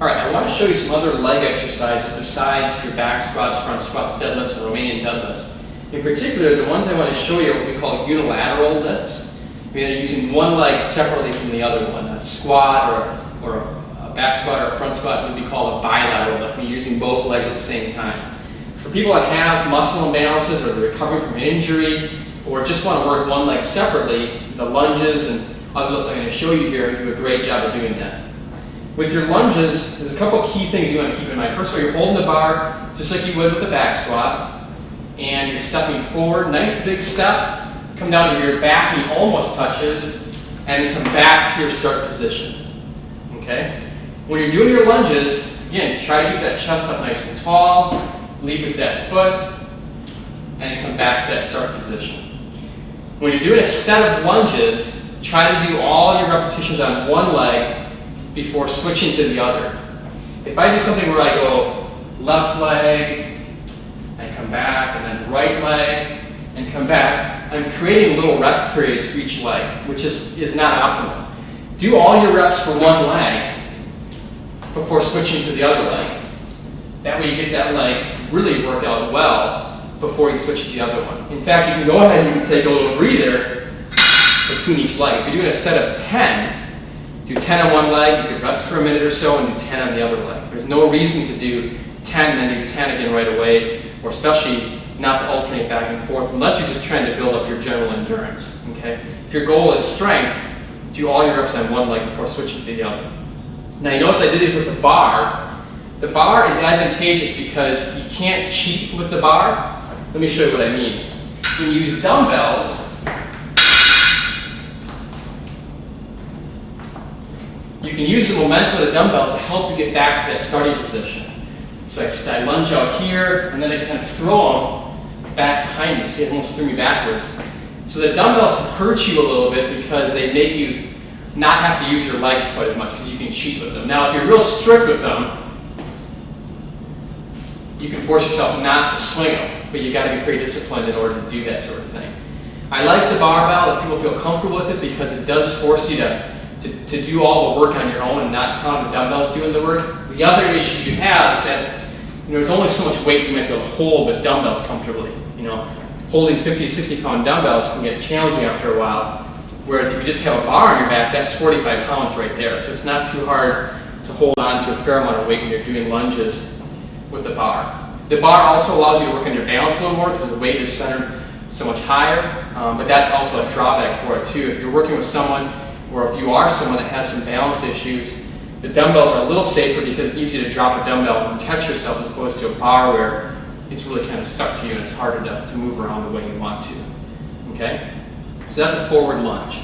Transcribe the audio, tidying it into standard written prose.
All right, I want to show you some other leg exercises besides your back squats, front squats, deadlifts, and Romanian deadlifts. In particular, the ones I want to show you are what we call unilateral lifts. Meaning using one leg separately from the other one. A squat or a back squat or a front squat would be called a bilateral lift, meaning using both legs at the same time. For people that have muscle imbalances or recovering from an injury or just want to work one leg separately, the lunges and other lifts I'm going to show you here do a great job of doing that. With your lunges, there's a couple key things you want to keep in mind. First of all, you're holding the bar just like you would with a back squat, and you're stepping forward, nice big step, come down to your back knee almost touches, and then come back to your start position. Okay? When you're doing your lunges, again, try to keep that chest up nice and tall, lead with that foot, and then come back to that start position. When you're doing a set of lunges, try to do all your repetitions on one leg before switching to the other. If I do something where I go left leg and come back, and then right leg and come back, I'm creating little rest periods for each leg, which is not optimal. Do all your reps for one leg before switching to the other leg. That way you get that leg really worked out well before you switch to the other one. In fact, you can go ahead and take a little breather between each leg. If you're doing a set of 10, do 10 on one leg, you could rest for a minute or so and do 10 on the other leg. There's no reason to do 10 and then do 10 again right away, or especially not to alternate back and forth unless you're just trying to build up your general endurance. Okay? If your goal is strength, do all your reps on one leg before switching to the other. Now you notice I did this with the bar. The bar is advantageous because you can't cheat with the bar. Let me show you what I mean. When you use dumbbells, you can use the momentum of the dumbbells to help you get back to that starting position. So I lunge out here, and then I kind of throw them back behind me. See, it almost threw me backwards. So the dumbbells can hurt you a little bit because they make you not have to use your legs quite as much because you can cheat with them. Now, if you're real strict with them, you can force yourself not to swing them, but you've got to be pretty disciplined in order to do that sort of thing. I like the barbell if people feel comfortable with it because it does force you to do all the work on your own and not count on the dumbbells doing the work. The other issue you have is that there's only so much weight you might be able to hold with dumbbells comfortably. Holding 50 to 60 pound dumbbells can get challenging after a while. Whereas if you just have a bar on your back, that's 45 pounds right there. So it's not too hard to hold on to a fair amount of weight when you're doing lunges with the bar. The bar also allows you to work on your balance a little more because the weight is centered so much higher. But that's also a drawback for it too. If you're working with someone, or if you are someone that has some balance issues, the dumbbells are a little safer because it's easy to drop a dumbbell and catch yourself as opposed to a bar where it's really kind of stuck to you and it's harder to move around the way you want to. Okay? So that's a forward lunge.